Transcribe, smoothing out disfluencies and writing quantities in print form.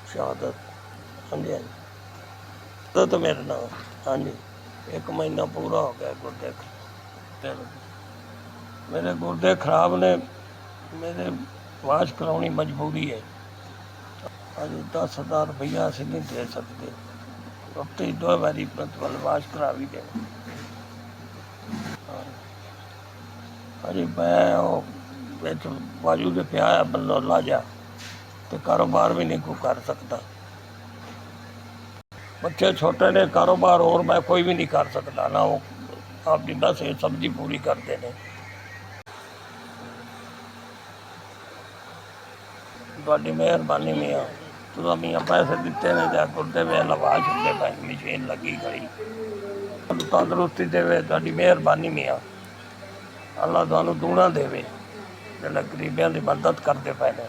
शहादत। हाँ जी हाँ जी, तो मेरा नाम। हाँ जी, 1 महीना पूरा हो गया गुर्दे मेरे गुर्दे खराब ने, मेरे वाश करानी मजबूरी है। अभी 10,000 रुपया अस नहीं दे सकते, हफ्ते 2 बारी मतलब वाश करा भी दे। अरे मैं बाजू के पिया बल्ला जा, तो कारोबार भी नहीं कोई कर सकता। बच्चे छोटे ने, कारोबार और मैं कोई भी नहीं कर सकता ना। वो आपकी बस ये सब्जी पूरी करते हैं। थोड़ी मेहरबानी मियाँ, तुम मियाँ पैसे दिते ने जा गुर्दे वे लवा छुटे भाई, मशीन लगी खड़ी। तंदुरुस्ती देवे, थोड़ी मेहरबानी मियाँ। अल्लाह तुहानू दूना देवे, जेड़ा गरीबियां दी मदद करते पे ने।